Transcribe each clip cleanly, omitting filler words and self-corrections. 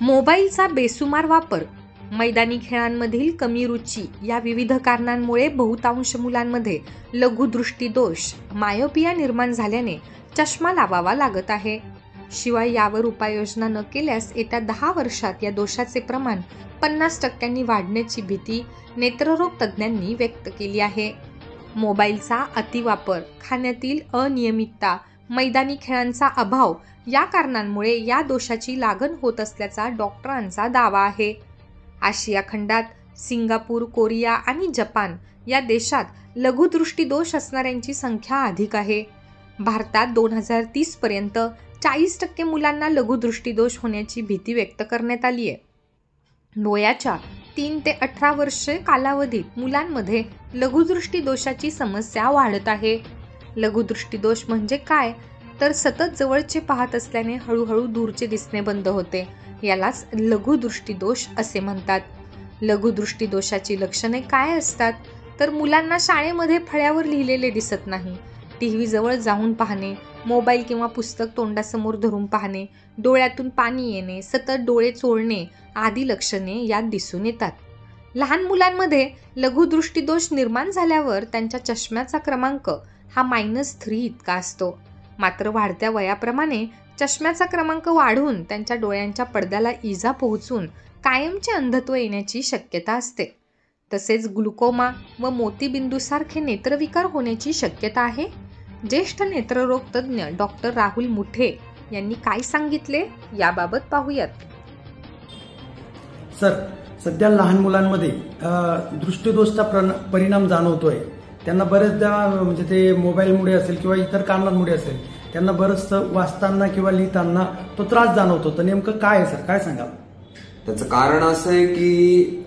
मोबाईलचा बेसुमार वापर, मैदानी खेळांमधील कमी रुची या विविध कारणांमुळे बहुतांश मुलांमध्ये लघुदृष्टीदोष, मायोपिया निर्माण झाल्याने चष्मा लावावा लागत आहे. शिवाय यावर उपाययोजना न केल्यास येत्या 10 वर्षात या दोषाचे प्रमाण 50% वाढण्याची भीती नेत्ररोग तज्ज्ञांनी व्यक्त केली आहे. मोबाईलचा अतिवापर, खाण्यातील अनियमितता, मैदानी खेळांचा अभाव या कारणांमुळे या दोषाची लागण होत असल्याचा डॉक्टरांचा दावा आहे. आशिया खंडात सिंगापूर, कोरिया आणि जपान या देशात लघुदृष्टीदोष असणाऱ्यांची संख्या अधिक आहे. भारतात 2030 पर्यंत 40% मुलांना लघुदृष्टीदोष होण्याची भीती व्यक्त करण्यात आली आहे. वयाच्या 3 ते 18 वर्षे कालावधीत मुलांमध्ये लघुदृष्टीदोषाची समस्या वाढत आहे. लघुदृष्टीदोष म्हणजे काय? तर सतत जवळचे पाहत असल्याने हळूहळू दूरचे दिसणे बंद होते. यालाच लघुदृष्टीदोष असे म्हणतात. लघुदृष्टीदोषाची लक्षणे काय असतात? तर मुलांना शाळेमध्ये फळ्यावर लिहिलेले दिसत नाही, टीव्ही जवळ जाऊन पाहणे, मोबाईल किंवा पुस्तक तोंडासमोर धरून पाहणे, डोळ्यातून पाणी येणे, सतत डोळे चोळणे आदी लक्षणे यात दिसून येतात. लहान मुलांमध्ये लघुदृष्टीदोष निर्माण झाल्यावर त्यांच्या चष्म्याचा क्रमांक हा -3 इतका असतो. मात्र वाढत्या वयाप्रमाणे चष्म्याचा क्रमांक वाढून त्यांच्या डोळ्यांच्या पडद्याला इजा पोहोचून कायमचे अंधत्व येण्याची शक्यता असते. तसेच ग्लुकोमा व मोतीबिंदूसारखे नेत्रविकार होण्याची शक्यता आहे. ज्येष्ठ नेत्ररोग तज्ज्ञ डॉक्टर राहुल मुठे यांनी काय सांगितले याबाबत पाहूयात. सर, सध्या लहान मुलांमध्ये दृष्टीदोषाचा परिणाम जाणवतोय. त्यांना बरेचदा म्हणजे ते मोबाईलमुळे असेल किंवा इतर कारणांमुळे असेल, त्यांना बरंचसं वाचताना किंवा लिहिताना तो त्रास जाणवतो. तर नेमकं काय आहे सर, काय सांगाल? त्याचं कारण असं आहे की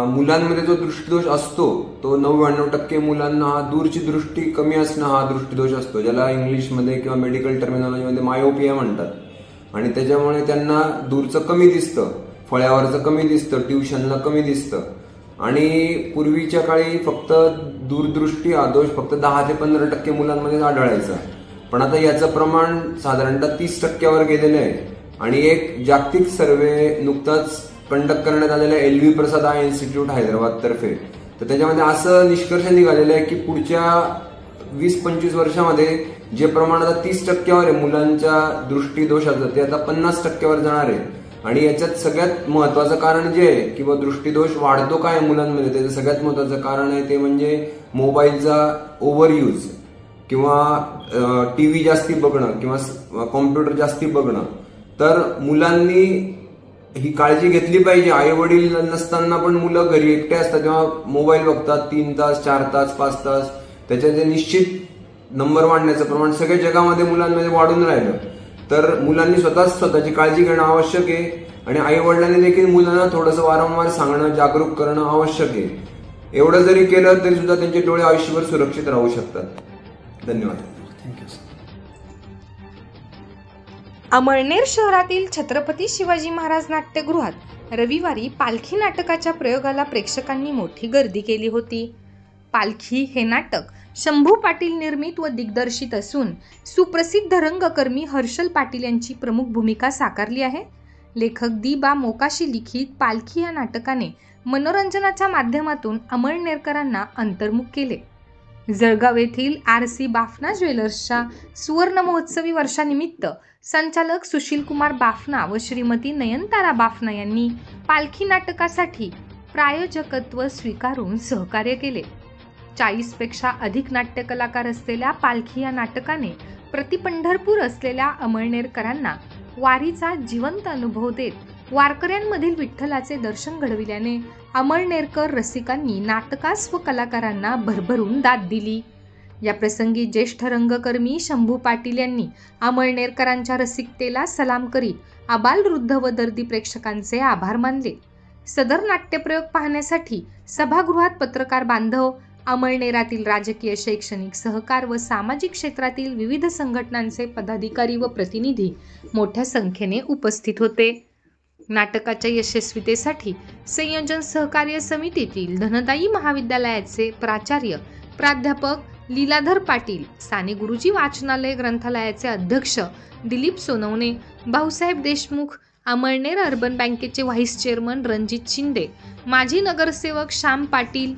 मुलांमध्ये जो दृष्टीदोष असतो तो 99% मुलांना दूरची दृष्टी कमी असणं हा दृष्टीदोष असतो, ज्याला इंग्लिशमध्ये किंवा मेडिकल टर्मिनॉलॉजीमध्ये मायोपिया म्हणतात. आणि त्याच्यामुळे त्यांना दूरचं कमी दिसतं, फळ्यावरचं कमी दिसतं, ट्युशनला कमी दिसतं. आणि पूर्वीच्या काळी फक्त दूरदृष्टी हा दोष फक्त 10 ते 15% मुलांमध्ये आढळायचा. पण आता याचं प्रमाण साधारणतः 30% गेलेलं आहे. आणि एक जागतिक सर्वे नुकताच कंडक्ट करण्यात आलेला LV Prasad I institute Hyderabad तर्फे, तर त्याच्यामध्ये असं निष्कर्ष निघालेलं आहे की पुढच्या 20-25 वर्षामध्ये जे प्रमाण आता 30% आहे मुलांच्या दृष्टीदोषाचं, ते आता 50% जाणार आहे. आणि याच्यात सगळ्यात महत्वाचं कारण जे आहे किंवा दृष्टीदोष वाढतो काय मुलांमध्ये, त्याचं सगळ्यात महत्वाचं कारण आहे ते म्हणजे मोबाईलचा ओव्हरयूज किंवा टीव्ही जास्ती बघणं किंवा कॉम्प्युटर जास्ती बघणं. तर मुलांनी ही काळजी घेतली पाहिजे. आई वडील नसताना पण मुलं घरी एकटे असतात तेव्हा मोबाईल बघतात 3 तास, 4 तास, 5 तास. त्याच्यात निश्चित नंबर वाढण्याचं प्रमाण सगळ्या जगामध्ये मुलांमध्ये वाढून राहिलं. तर मुलांनी स्वतःची काळजी घेणं आवश्यक आहे. आणि आई वडिलांनी देखील मुलांना थोडंसं वारंवार सांगणं, जागरूक करणं आवश्यक आहे. एवढं जरी केलं तरी सुद्धा त्यांचे डोळे आयुष्यभर सुरक्षित राहू शकतात. धन्यवाद. थँक्यू. अमळनेर शहरातील छत्रपती शिवाजी महाराज नाट्यगृहात रविवारी पालखी नाटकाच्या प्रयोगाला प्रेक्षकांनी मोठी गर्दी केली होती. पालखी हे नाटक शंभू पाटील निर्मित व दिग्दर्शित असून सुप्रसिद्ध रंगकर्मी हर्षल पाटील यांची प्रमुख भूमिका साकारली आहे. लेखक दी.बा. मोकाशी लिखित पालखी या नाटकाने मनोरंजनाच्या माध्यमातून अमळनेरकरांना अंतर्मुख केले. जळगाव येथील RC बाफना ज्वेलर्सच्या सुवर्ण महोत्सवी वर्षानिमित्त संचालक सुशीलकुमार बाफना व श्रीमती नयनतारा बाफना यांनी पालखी नाटकासाठी प्रायोजकत्व स्वीकारून सहकार्य केले. 40 पेक्षा अधिक नाट्य कलाकार असलेल्या पालखी या नाटकाने प्रतिपंढरपूर असलेल्या अमळनेरकरांना वारीचा जिवंत अनुभव देत वारकऱ्यांमधील विठ्ठलाचे दर्शन घडविल्याने अमळनेरकर रसिकांनी नाटकास व कलाकारांना भरभरून दाद दिली. या प्रसंगी ज्येष्ठ रंगकर्मी शंभू पाटील यांनी अमळनेरकरांच्या रसिकतेला सलाम करीत आबालवृद्ध व दर्दी प्रेक्षकांचे आभार मानले. सदर नाट्यप्रयोग पाहण्यासाठी सभागृहात पत्रकार बांधव, अमळनेरातील राजकीय, शैक्षणिक, सहकार व सामाजिक क्षेत्रातील विविध संघटनांचे पदाधिकारी व प्रतिनिधी मोठ्या संख्येने उपस्थित होते. नाटकाच्या यशस्वीतेसाठी संयोजन सहकार्य समितीतील धनदायी महाविद्यालयाचे प्राचार्य प्राध्यापक लीलाधर पाटील, साने गुरुजी वाचनालय ग्रंथालयाचे अध्यक्ष दिलीप सोनवणे, भाऊसाहेब देशमुख, अमळनेर अर्बन बँकेचे व्हाईस चेअरमन रणजित शिंदे, माजी नगरसेवक श्याम पाटील,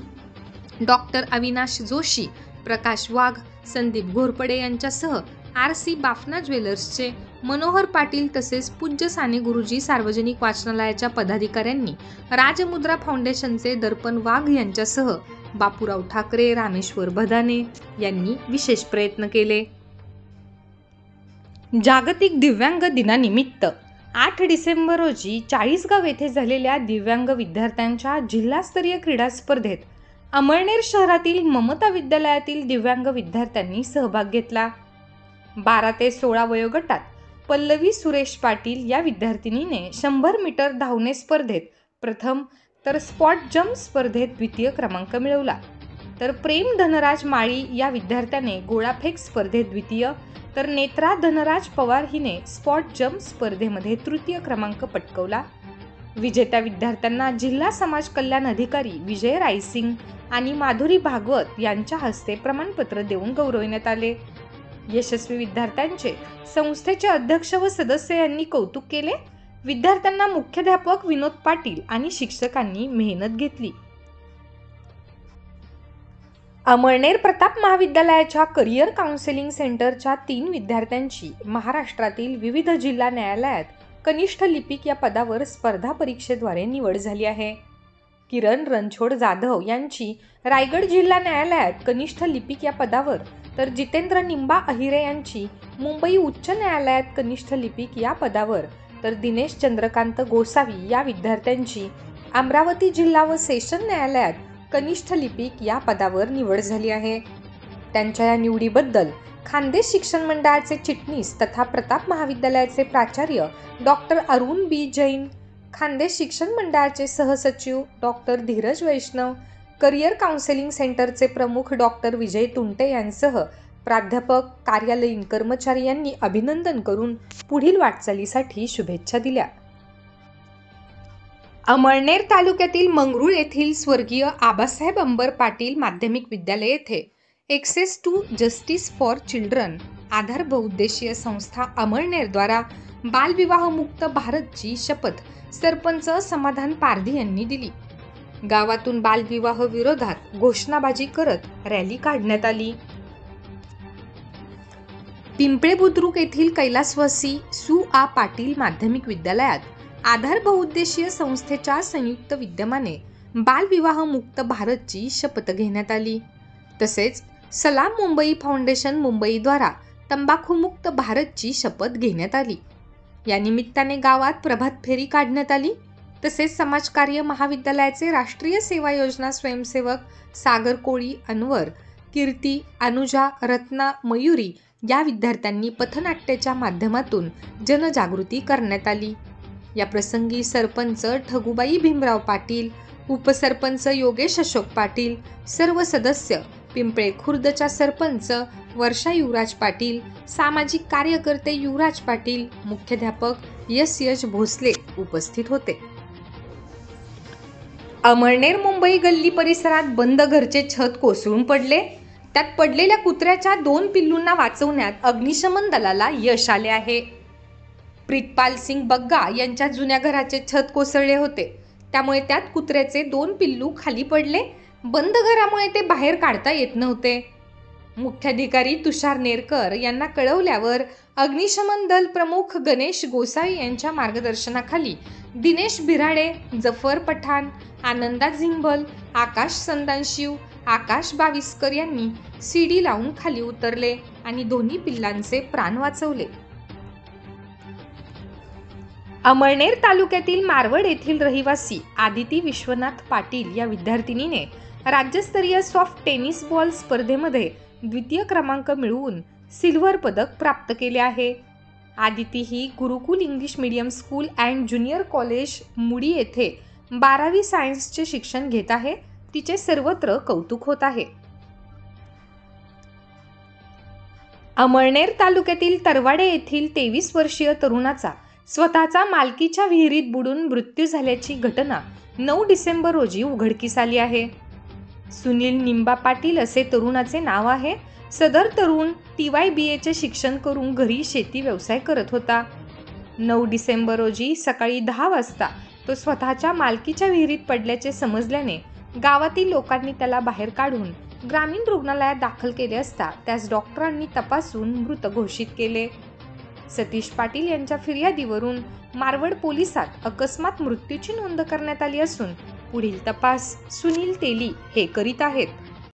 डॉक्टर अविनाश जोशी, प्रकाश वाघ, संदीप घोरपडे यांच्यासह RC बाफना ज्वेलर्सचे मनोहर पाटील तसेच पूज्य साने गुरुजी सार्वजनिक वाचनालयाच्या पदाधिकाऱ्यांनी, राजमुद्रा फाउंडेशनचे दर्पण वाघ यांच्यासह बापूराव ठाकरे, रामेश्वर भदाने यांनी विशेष प्रयत्न केले. जागतिक दिव्यांग दिनानिमित्त 8 डिसेंबर रोजी चाळीसगाव येथे झालेल्या दिव्यांग विद्यार्थ्यांच्या जिल्हास्तरीय क्रीडा स्पर्धेत अमळनेर शहरातील ममता विद्यालयातील दिव्यांग विद्यार्थ्यांनी सहभाग घेतला. 12 ते 16 वयोगटात पल्लवी सुरेश पाटील या विद्यार्थिनीने 100 मीटर धावणे स्पर्धेत प्रथम तर स्पॉट जम्प स्पर्धेत द्वितीय क्रमांक मिळवला. तर प्रेम धनराज माळी या विद्यार्थ्याने गोळाफेक स्पर्धेत द्वितीय, तर नेत्रा धनराज पवार हिने स्पॉट जम्प स्पर्धेमध्ये तृतीय क्रमांक पटकावला. विजेत्या विद्यार्थ्यांना जिल्हा समाज कल्याण अधिकारी विजय रायसिंग आणि माधुरी भागवत यांच्या हस्ते प्रमाणपत्र देऊन गौरविण्यात आले. यशस्वी विद्यार्थ्यांचे संस्थेचे अध्यक्ष व सदस्य यांनी कौतुक केले. विद्यार्थ्यांना मुख्याध्यापक विनोद पाटील आणि शिक्षकांनी मेहनत घेतली. अमळनेर प्रताप महाविद्यालयाच्या करिअर काउन्सिलिंग सेंटरच्या 3 विद्यार्थ्यांची महाराष्ट्रातील विविध जिल्हा न्यायालयात कनिष्ठ लिपिक या पदावर स्पर्धा परीक्षेद्वारे निवड झाली आहे. किरण रणछोड जाधव यांची रायगड जिल्हा न्यायालयात कनिष्ठ लिपिक या पदावर, तर जितेंद्र निंबा अहिरे यांची मुंबई उच्च न्यायालयात कनिष्ठ लिपिक या पदावर, तर दिनेश चंद्रकांत गोसावी या विद्यार्थ्यांची अमरावती जिल्हा व सेशन न्यायालयात कनिष्ठ लिपिक या पदावर निवड झाली आहे. त्यांच्या या निवडीबद्दल खान्देश शिक्षण मंडळाचे चिटणीस तथा प्रताप महाविद्यालयाचे प्राचार्य डॉक्टर अरुण बी जैन, खान्देश शिक्षण मंडळाचे सहसचिव डॉक्टर धीरज वैष्णव, करिअर काउन्सिलिंग सेंटरचे प्रमुख डॉक्टर विजय तुंटे यांसह प्राध्यापक, कार्यालयीन कर्मचारी यांनी अभिनंदन करून पुढील वाटचालीसाठी शुभेच्छा दिल्या. अमळनेर तालुक्यातील मंगरुळ येथील स्वर्गीय आबासाहेब अंबर पाटील माध्यमिक विद्यालय येथे access to justice for children Aadhar बहुउद्देशीय संस्था अमळनेर द्वारा बालविवाहमुक्त भारतची शपथ सरपंच समाधान पारधी यांनी दिली. गावातून बालविवाह विरोधात घोषणाबाजी करत रॅली काढण्यात आली. पिंपळे बुद्रुक येथील कैलासवासी सु आ पाटील माध्यमिक विद्यालयात आधार बहुउद्देशीय संस्थेच्या संयुक्त विद्यमाने बालविवाह मुक्त भारतची शपथ घेण्यात आली. तसेच सलाम मुंबई फाउंडेशन मुंबई द्वारा तंबाखूमुक्त भारतची शपथ घेण्यात आली. या निमित्ताने गावात प्रभात फेरी काढण्यात आली. तसेच समाजकार्य महाविद्यालयाचे राष्ट्रीय सेवा योजना स्वयंसेवक सागर कोळी, अनवर, कीर्ती, अनुजा, रत्ना, मयुरी या विद्यार्थ्यांनी पथनाट्याच्या माध्यमातून जनजागृती करण्यात आली. या प्रसंगी सरपंच ठगुबाई भीमराव पाटील, उपसरपंच योगेश अशोक पाटील, सर्व सदस्य, पिंपळे खुर्दच्या सरपंच वर्षा युवराज पाटील, सामाजिक कार्यकर्ते युवराज पाटील, मुख्याध्यापक यश भोसले उपस्थित होते. अमळनेर मुंबई गल्ली परिसरात बंद घरचे छत कोसळून पडले. त्यात पडलेल्या कुत्र्याच्या 2 पिल्लूंना वाचवण्यात अग्निशमन दलाला यश आले आहे. प्रीतपाल सिंग बग्गा यांच्या जुन्या घराचे छत कोसळले होते. त्यामुळे त्यात कुत्र्याचे 2 पिल्लू खाली पडले. बंद घरामुळे ते बाहेर काढता येत नव्हते. मुख्याधिकारी तुषार नेरकर यांना कळवल्यावर अग्निशमन दल प्रमुख गणेश गोसावी यांच्या मार्गदर्शनाखाली दिनेश बिराडे, जफर पठाण, आनंदा झिंबल, आकाश संदानशिव, आकाश बाविस्कर यांनी सीडी लावून खाली उतरले आणि दोन्ही पिल्लांचे प्राण वाचवले. अमळनेर तालुक्यातील मारवड येथील रहिवासी आदिती विश्वनाथ पाटील या विद्यार्थिनीने राज्यस्तरीय सॉफ्ट टेनिस बॉल स्पर्धेमध्ये द्वितीय क्रमांक मिळवून सिल्व्हर पदक प्राप्त केले आहे. आदिती ही Gurukul English medium school and junior college Mudi येथे 12वी सायन्सचे शिक्षण घेत आहे. तिचे सर्वत्र कौतुक होत आहे. अमळनेर तालुक्यातील तरवाडे येथील 23 वर्षीय तरुणाचा स्वतःचा मालकीच्या विहिरीत बुडून मृत्यू झाल्याची घटना 9 डिसेंबर रोजी उघडकीस आली आहे. सुनील निंबा पाटील असे तरुणाचे नाव आहे. सदर तरुण TYBA चे शिक्षण करून घरी शेती व्यवसाय करत होता. 9 डिसेंबर रोजी सकाळी 10 वाजता तो स्वतःच्या मालकीच्या विहिरीत पडल्याचे समजल्याने गावातील लोकांनी त्याला बाहेर काढून ग्रामीण रुग्णालयात दाखल केले असता त्यास डॉक्टरांनी तपासून मृत घोषित केले. सतीश पाटील यांच्या फिर्यादीवरून मारवड पोलिसात अकस्मात मृत्यूची नोंद करण्यात आली असून पुढील तपास सुनील तेली हे करीत आहेत.